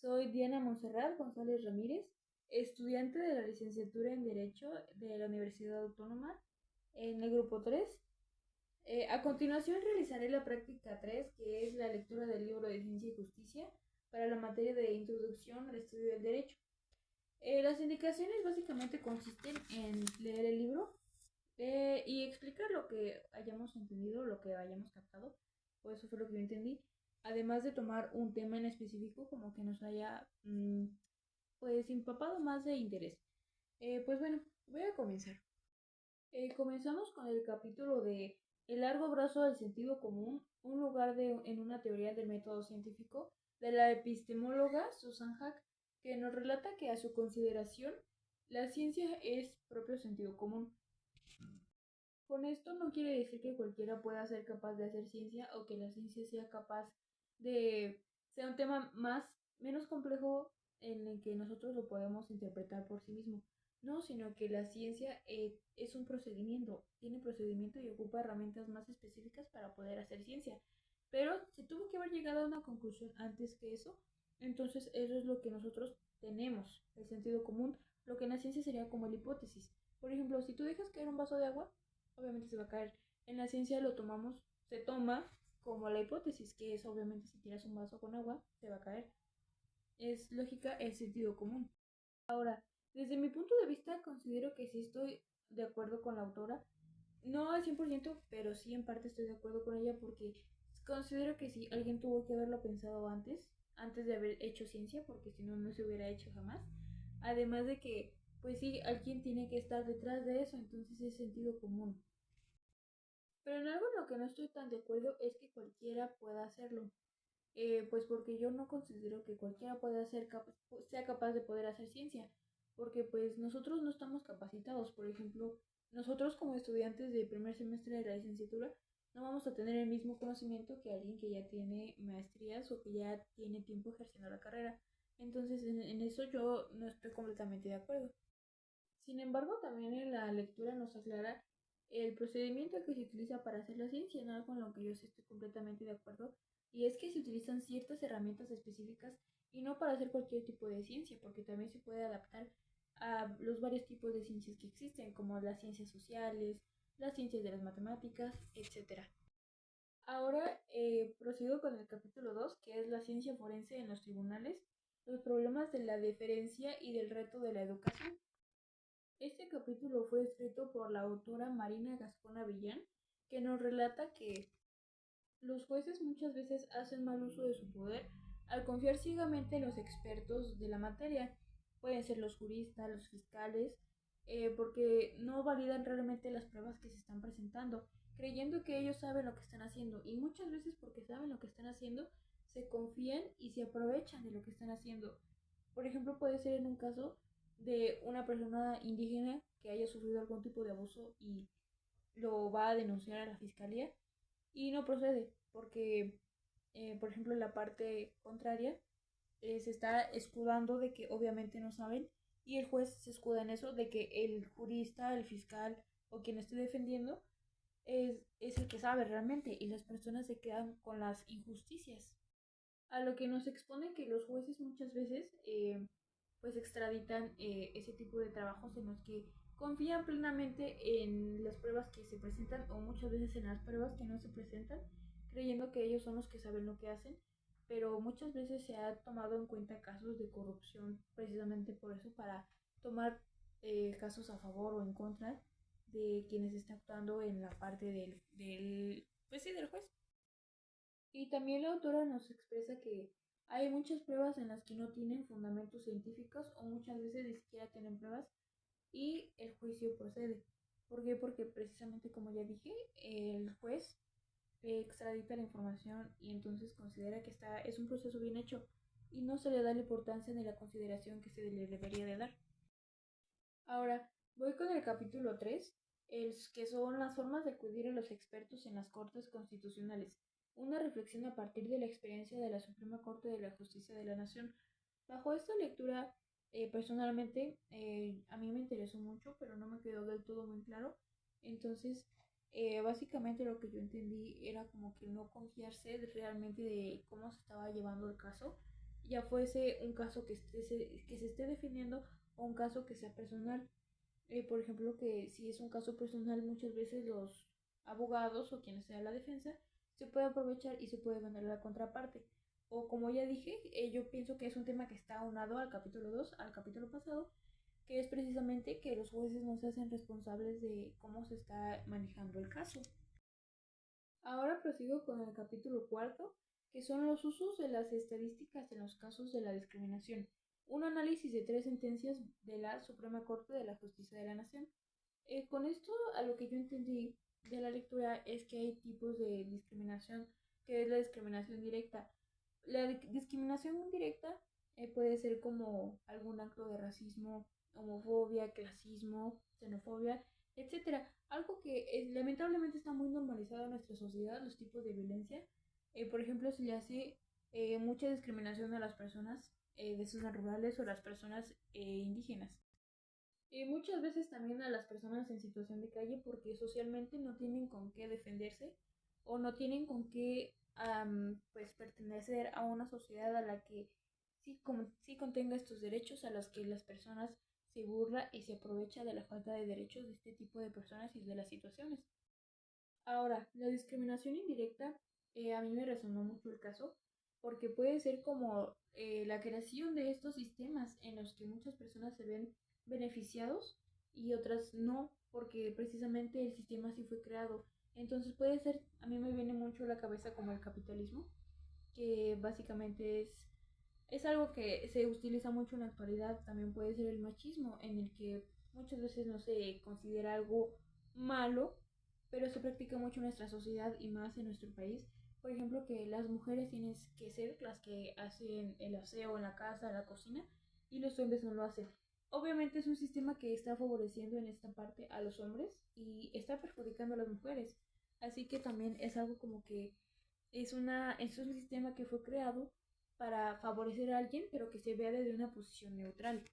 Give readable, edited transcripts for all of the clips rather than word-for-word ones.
Soy Diana Monserrat González Ramírez, estudiante de la licenciatura en Derecho de la Universidad Autónoma en el grupo 3. A continuación realizaré la práctica 3, que es la lectura del libro de Ciencia y Justicia para la materia de Introducción al Estudio del Derecho. Las indicaciones básicamente consisten en leer el libro y explicar lo que hayamos entendido, lo que hayamos captado, pues eso fue lo que yo entendí, además de tomar un tema en específico como que nos haya pues empapado más de interés. Pues bueno, voy a comenzar. Comenzamos con el capítulo de El largo brazo del sentido común, un lugar en una teoría del método científico, de la epistemóloga Susan Hack, que nos relata que a su consideración la ciencia es propio sentido común. Con esto no quiere decir que cualquiera pueda ser capaz de hacer ciencia o que la ciencia sea capaz de ser un tema menos complejo en el que nosotros lo podemos interpretar por sí mismo. No, sino que la ciencia es un procedimiento, tiene procedimiento y ocupa herramientas más específicas para poder hacer ciencia. Pero si tuvo que haber llegado a una conclusión antes que eso, entonces eso es lo que nosotros tenemos, el sentido común. Lo que en la ciencia sería como la hipótesis. Por ejemplo, si tú dejas caer un vaso de agua, obviamente se va a caer. En la ciencia se toma como la hipótesis, que es obviamente si tiras un vaso con agua, se va a caer. Es lógica, es sentido común. Ahora, desde mi punto de vista, considero que sí estoy de acuerdo con la autora. No al 100%, pero sí en parte estoy de acuerdo con ella porque considero que sí, alguien tuvo que haberlo pensado antes de haber hecho ciencia, porque si no, no se hubiera hecho jamás. Además de que, pues sí, alguien tiene que estar detrás de eso, entonces es sentido común. Pero en algo en lo que no estoy tan de acuerdo es que cualquiera pueda hacerlo. Pues porque yo no considero que cualquiera sea capaz de poder hacer ciencia, porque pues nosotros no estamos capacitados. Por ejemplo, nosotros como estudiantes de primer semestre de la licenciatura no vamos a tener el mismo conocimiento que alguien que ya tiene maestrías o que ya tiene tiempo ejerciendo la carrera. Entonces en eso yo no estoy completamente de acuerdo. Sin embargo, también en la lectura nos aclara el procedimiento que se utiliza para hacer la ciencia, en algo con lo que yo sí estoy completamente de acuerdo, y es que se utilizan ciertas herramientas específicas y no para hacer cualquier tipo de ciencia, porque también se puede adaptar a los varios tipos de ciencias que existen, como las ciencias sociales, las ciencias de las matemáticas, etc. Ahora prosigo con el capítulo 2, que es la ciencia forense en los tribunales, los problemas de la deferencia y del reto de la educación. Este capítulo fue escrito por la autora Marina Gascona Villán, que nos relata que los jueces muchas veces hacen mal uso de su poder al confiar ciegamente en los expertos de la materia. Pueden ser los juristas, los fiscales, porque no validan realmente las pruebas que se están presentando, creyendo que ellos saben lo que están haciendo. Y muchas veces porque saben lo que están haciendo, se confían y se aprovechan de lo que están haciendo. Por ejemplo, puede ser en un caso de una persona indígena que haya sufrido algún tipo de abuso y lo va a denunciar a la fiscalía y no procede porque, por ejemplo, la parte contraria se está escudando de que obviamente no saben y el juez se escuda en eso de que el jurista, el fiscal o quien esté defendiendo es el que sabe realmente y las personas se quedan con las injusticias. A lo que nos expone que los jueces muchas veces pues extraditan ese tipo de trabajos en los que confían plenamente en las pruebas que se presentan o muchas veces en las pruebas que no se presentan, creyendo que ellos son los que saben lo que hacen, pero muchas veces se ha tomado en cuenta casos de corrupción precisamente por eso, para tomar casos a favor o en contra de quienes están actuando en la parte pues sí, del juez. Y también la autora nos expresa que hay muchas pruebas en las que no tienen fundamentos científicos o muchas veces ni siquiera tienen pruebas y el juicio procede. ¿Por qué? Porque precisamente como ya dije, el juez extradita la información y entonces considera que es un proceso bien hecho y no se le da la importancia ni la consideración que se le debería de dar. Ahora, voy con el capítulo 3, que son las formas de acudir a los expertos en las Cortes Constitucionales. Una reflexión a partir de la experiencia de la Suprema Corte de la Justicia de la Nación. Bajo esta lectura, personalmente, a mí me interesó mucho, pero no me quedó del todo muy claro. Entonces, básicamente lo que yo entendí era como que no confiarse realmente de cómo se estaba llevando el caso, ya fuese un caso que se esté defendiendo o un caso que sea personal. Por ejemplo, que si es un caso personal, muchas veces los abogados o quienes sea la defensa se puede aprovechar y se puede vender a la contraparte. O como ya dije, yo pienso que es un tema que está aunado al capítulo 2, al capítulo pasado, que es precisamente que los jueces no se hacen responsables de cómo se está manejando el caso. Ahora prosigo con el capítulo cuarto, que son los usos de las estadísticas en los casos de la discriminación. Un análisis de 3 sentencias de la Suprema Corte de la Justicia de la Nación. Con esto, a lo que yo entendí de la lectura es que hay tipos de discriminación, que es la discriminación directa. La discriminación directa puede ser como algún acto de racismo, homofobia, clasismo, xenofobia, etcétera. Algo que lamentablemente está muy normalizado en nuestra sociedad, los tipos de violencia. Por ejemplo, se le hace mucha discriminación a las personas de zonas rurales o las personas indígenas. Y muchas veces también a las personas en situación de calle porque socialmente no tienen con qué defenderse o no tienen con qué pues pertenecer a una sociedad a la que sí contenga estos derechos, a los que las personas se burla y se aprovecha de la falta de derechos de este tipo de personas y de las situaciones. Ahora, la discriminación indirecta, a mí me resonó mucho el caso, porque puede ser como la creación de estos sistemas en los que muchas personas se ven beneficiados y otras no, porque precisamente el sistema así fue creado. Entonces puede ser, a mí me viene mucho a la cabeza como el capitalismo, que básicamente es algo que se utiliza mucho en la actualidad. También puede ser el machismo, en el que muchas veces no se considera algo malo, pero se practica mucho en nuestra sociedad y más en nuestro país. Por ejemplo, que las mujeres tienen que ser las que hacen el aseo en la casa, la cocina, y los hombres no lo hacen. Obviamente es un sistema que está favoreciendo en esta parte a los hombres y está perjudicando a las mujeres. Así que también es algo como que es un sistema que fue creado para favorecer a alguien, pero que se vea desde una posición neutral.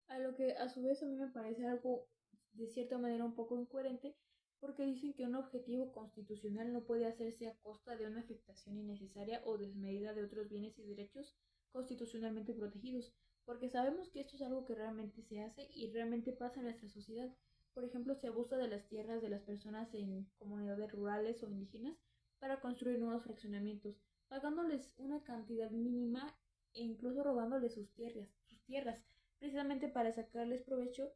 A lo que a su vez a mí me parece algo de cierta manera un poco incoherente, porque dicen que un objetivo constitucional no puede hacerse a costa de una afectación innecesaria o desmedida de otros bienes y derechos constitucionalmente protegidos, porque sabemos que esto es algo que realmente se hace y realmente pasa en nuestra sociedad. Por ejemplo, se abusa de las tierras de las personas en comunidades rurales o indígenas para construir nuevos fraccionamientos, pagándoles una cantidad mínima e incluso robándoles sus tierras, precisamente para sacarles provecho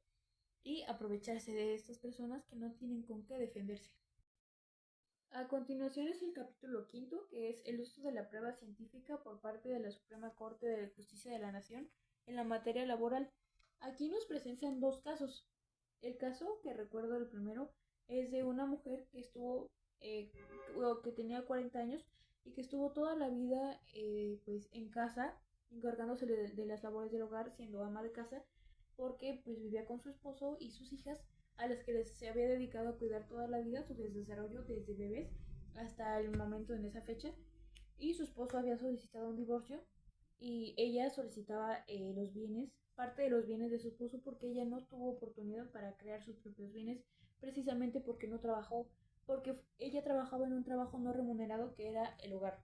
y aprovecharse de estas personas que no tienen con qué defenderse. A continuación es el capítulo quinto, que es el uso de la prueba científica por parte de la Suprema Corte de Justicia de la Nación en la materia laboral. Aquí nos presentan 2 casos. El caso que recuerdo el primero es de una mujer que estuvo, que tenía 40 años y que estuvo toda la vida pues en casa, encargándose de las labores del hogar, siendo ama de casa, porque pues vivía con su esposo y sus hijas, a las que se había dedicado a cuidar toda la vida, su desarrollo desde bebés hasta el momento en esa fecha. Y su esposo había solicitado un divorcio y ella solicitaba los bienes, parte de los bienes de su esposo, porque ella no tuvo oportunidad para crear sus propios bienes, precisamente porque no trabajó, porque ella trabajaba en un trabajo no remunerado que era el hogar.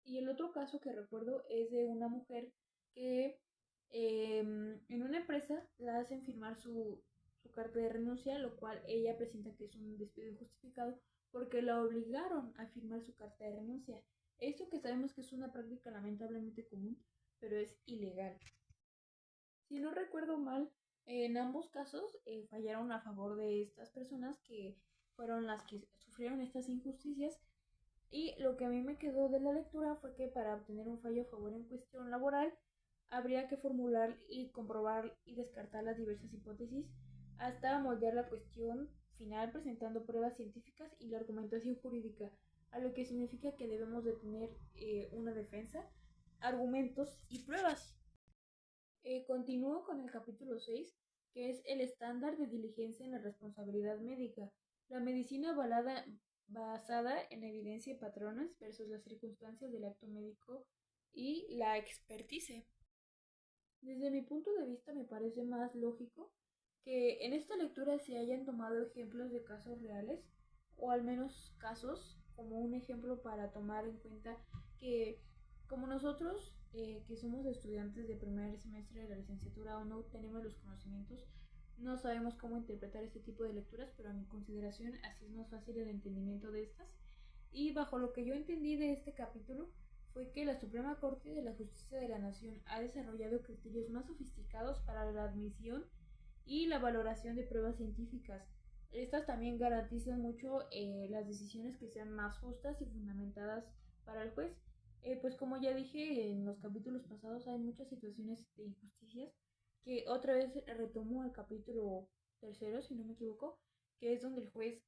Y el otro caso que recuerdo es de una mujer que en una empresa la hacen firmar su carta de renuncia, lo cual ella presenta que es un despido injustificado porque la obligaron a firmar su carta de renuncia. Esto que sabemos que es una práctica lamentablemente común, pero es ilegal. Si no recuerdo mal, en ambos casos fallaron a favor de estas personas que fueron las que sufrieron estas injusticias, y lo que a mí me quedó de la lectura fue que para obtener un fallo a favor en cuestión laboral habría que formular y comprobar y descartar las diversas hipótesis hasta moldear la cuestión final presentando pruebas científicas y la argumentación jurídica, a lo que significa que debemos de tener una defensa, argumentos y pruebas. Continúo con el capítulo 6, que es el estándar de diligencia en la responsabilidad médica. La medicina basada en evidencia y patrones versus las circunstancias del acto médico y la expertise. Desde mi punto de vista me parece más lógico que en esta lectura se hayan tomado ejemplos de casos reales, o al menos casos como un ejemplo para tomar en cuenta que como nosotros que somos estudiantes de primer semestre de la licenciatura aún no tenemos los conocimientos, no sabemos cómo interpretar este tipo de lecturas, pero a mi consideración así es más fácil el entendimiento de estas. Y bajo lo que yo entendí de este capítulo fue que la Suprema Corte de la Justicia de la Nación ha desarrollado criterios más sofisticados para la admisión y la valoración de pruebas científicas. Estas también garantizan mucho las decisiones que sean más justas y fundamentadas para el juez. Pues como ya dije en los capítulos pasados, hay muchas situaciones de injusticias que otra vez retomo al capítulo tercero, si no me equivoco, que es donde el juez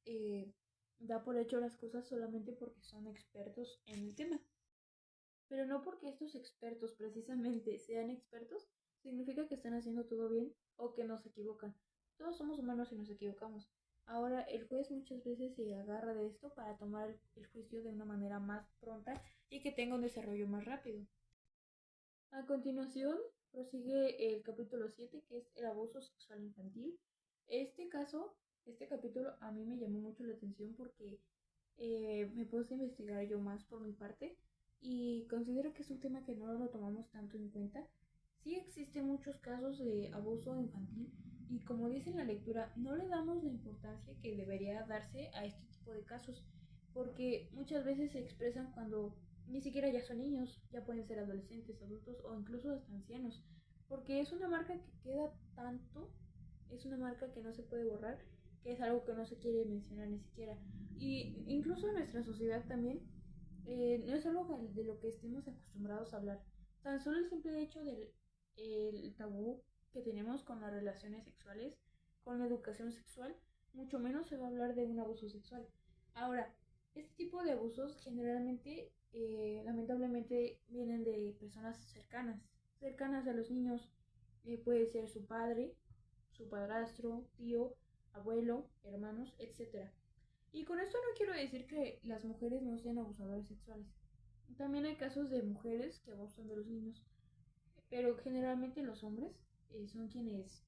da por hecho las cosas solamente porque son expertos en el tema. Pero no porque estos expertos precisamente sean expertos, significa que están haciendo todo bien o que no se equivocan. Todos somos humanos y nos equivocamos. Ahora, el juez muchas veces se agarra de esto para tomar el juicio de una manera más pronta y que tenga un desarrollo más rápido. A continuación, prosigue el capítulo 7, que es el abuso sexual infantil. Este capítulo a mí me llamó mucho la atención porque me puse a investigar yo más por mi parte y considero que es un tema que no lo tomamos tanto en cuenta. Sí existen muchos casos de abuso infantil y como dice en la lectura, no le damos la importancia que debería darse a este tipo de casos, porque muchas veces se expresan cuando ni siquiera ya son niños, ya pueden ser adolescentes, adultos o incluso hasta ancianos, porque es una marca que queda tanto, es una marca que no se puede borrar, que es algo que no se quiere mencionar ni siquiera. Y incluso en nuestra sociedad también no es algo de lo que estemos acostumbrados a hablar. Tan solo el simple hecho del el tabú que tenemos con las relaciones sexuales, con la educación sexual, mucho menos se va a hablar de un abuso sexual. Ahora, este tipo de abusos generalmente, lamentablemente, vienen de personas cercanas a los niños. Puede ser su padre, su padrastro, tío, abuelo, hermanos, etc. Y con esto no quiero decir que las mujeres no sean abusadores sexuales. También hay casos de mujeres que abusan de los niños, pero generalmente los hombres son quienes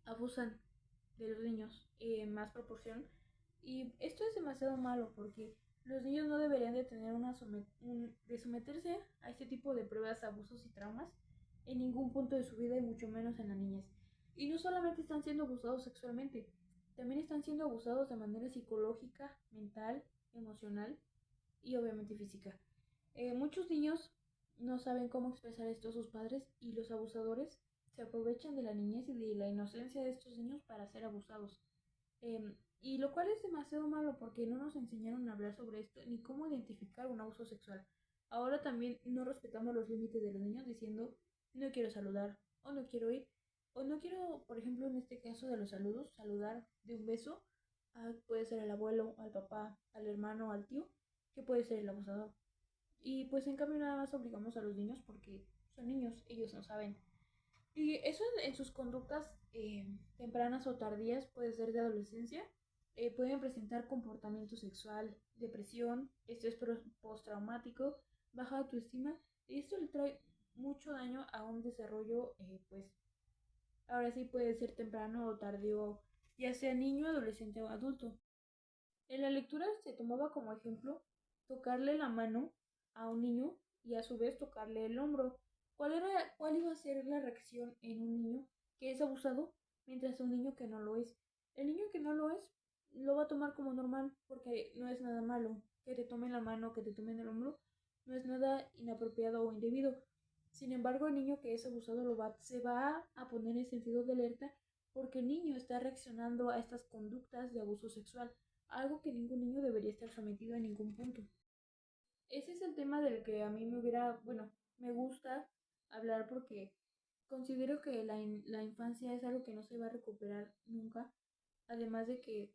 abusan de los niños en más proporción. Y esto es demasiado malo porque los niños no deberían de tener de someterse a este tipo de pruebas, abusos y traumas en ningún punto de su vida y mucho menos en la niñez. Y no solamente están siendo abusados sexualmente, también están siendo abusados de manera psicológica, mental, emocional y obviamente física. Muchos niños no saben cómo expresar esto a sus padres y los abusadores se aprovechan de la niñez y de la inocencia de estos niños para ser abusados. Y lo cual es demasiado malo porque no nos enseñaron a hablar sobre esto ni cómo identificar un abuso sexual. Ahora también no respetamos los límites de los niños diciendo no quiero saludar o no quiero ir o no quiero, por ejemplo, en este caso de los saludos, saludar de un beso puede ser al abuelo, al papá, al hermano, al tío, que puede ser el abusador. Y pues en cambio nada más obligamos a los niños porque son niños, ellos no saben. Y eso en sus conductas tempranas o tardías, puede ser de adolescencia, pueden presentar comportamiento sexual, depresión, estrés postraumático, baja autoestima, y esto le trae mucho daño a un desarrollo, pues ahora sí puede ser temprano o tardío, ya sea niño, adolescente o adulto. En la lectura se tomaba como ejemplo tocarle la mano a un niño y a su vez tocarle el hombro. ¿Cuál iba a ser la reacción en un niño que es abusado mientras un niño que no lo es? El niño que no lo es lo va a tomar como normal porque no es nada malo. Que te tomen la mano, que te tomen el hombro, no es nada inapropiado o indebido. Sin embargo, el niño que es abusado se va a poner en sentido de alerta porque el niño está reaccionando a estas conductas de abuso sexual, algo que ningún niño debería estar sometido en ningún punto. Ese es el tema del que a mí me gusta hablar porque considero que la infancia es algo que no se va a recuperar nunca, además de que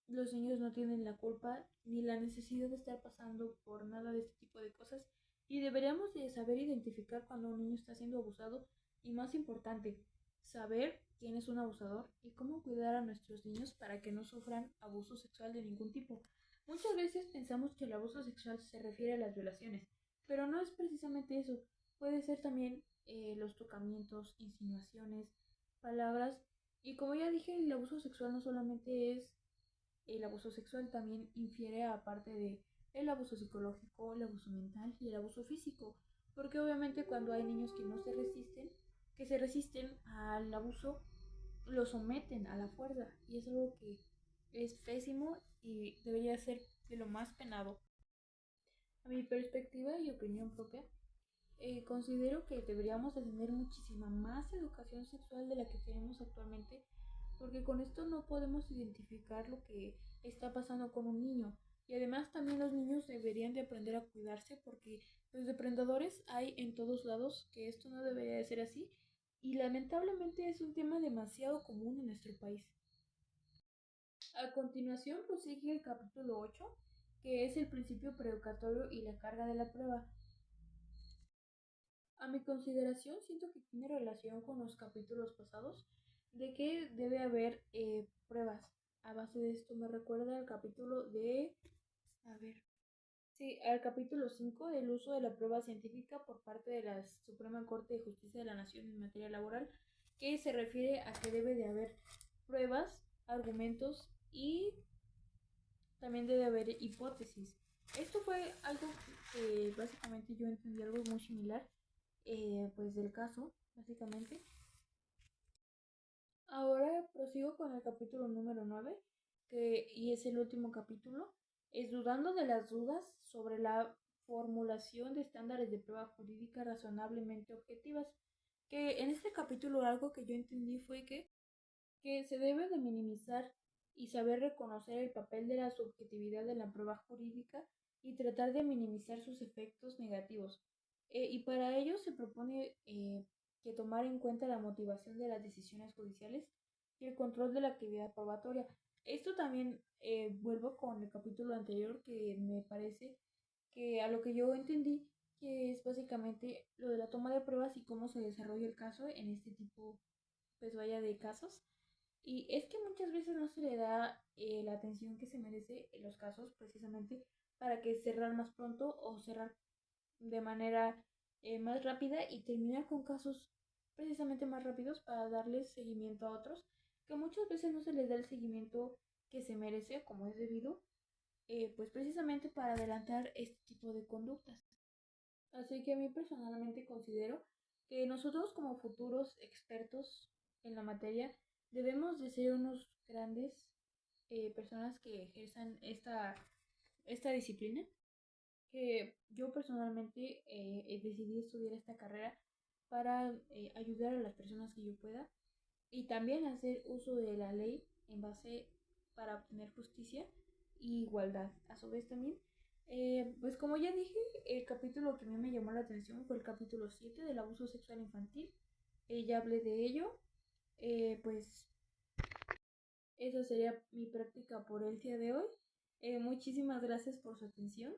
los niños no tienen la culpa ni la necesidad de estar pasando por nada de este tipo de cosas y deberíamos de saber identificar cuando un niño está siendo abusado y más importante, saber quién es un abusador y cómo cuidar a nuestros niños para que no sufran abuso sexual de ningún tipo. Muchas veces pensamos que el abuso sexual se refiere a las violaciones, pero no es precisamente eso. Puede ser también los tocamientos, insinuaciones, palabras y como ya dije, el abuso sexual no solamente es el abuso sexual, también infiere aparte de el abuso psicológico, el abuso mental y el abuso físico. porque obviamente cuando hay niños que no se resisten, que se resisten al abuso, lo someten a la fuerza y es algo que es pésimo y debería ser de lo más penado. A mi perspectiva y opinión propia, considero que deberíamos de tener muchísima más educación sexual de la que tenemos actualmente, porque con esto no podemos identificar lo que está pasando con un niño. Y además también los niños deberían de aprender a cuidarse porque los depredadores hay en todos lados, que esto no debería de ser así. Y lamentablemente es un tema demasiado común en nuestro país. A continuación prosigue el capítulo 8, que es el principio predicatorio y la carga de la prueba. A mi consideración, siento que tiene relación con los capítulos pasados, de que debe haber pruebas. A base de esto me recuerda al capítulo de... A ver. Sí, al capítulo 5 del uso de la prueba científica por parte de la Suprema Corte de Justicia de la Nación en materia laboral, que se refiere a que debe de haber pruebas, argumentos y también debe haber hipótesis. Esto fue algo que básicamente yo entendí algo muy similar, pues del caso, básicamente. Ahora prosigo con el capítulo número 9, y es el último capítulo, es dudando de las dudas sobre la formulación de estándares de prueba jurídica razonablemente objetivas, que en este capítulo algo que yo entendí fue que se debe de minimizar y saber reconocer el papel de la subjetividad de la prueba jurídica y tratar de minimizar sus efectos negativos. Y para ello se propone que tomar en cuenta la motivación de las decisiones judiciales y el control de la actividad probatoria. Esto también vuelvo con el capítulo anterior, que me parece que a lo que yo entendí, que es básicamente lo de la toma de pruebas y cómo se desarrolla el caso en este tipo, pues vaya, de casos. Y es que muchas veces no se le da la atención que se merece en los casos, precisamente para que cerrar más pronto o cerrar de manera más rápida y terminar con casos precisamente más rápidos para darles seguimiento a otros, que muchas veces no se les da el seguimiento que se merece como es debido, pues precisamente para adelantar este tipo de conductas. Así que a mí personalmente considero que nosotros como futuros expertos en la materia debemos de ser unos grandes personas que ejerzan esta disciplina, que yo personalmente decidí estudiar esta carrera para ayudar a las personas que yo pueda y también hacer uso de la ley en base para obtener justicia y igualdad. A su vez también, pues como ya dije, el capítulo que a mí me llamó la atención fue el capítulo 7 del abuso sexual infantil. Ya hablé de ello. Pues esa sería mi práctica por el día de hoy. Muchísimas gracias por su atención.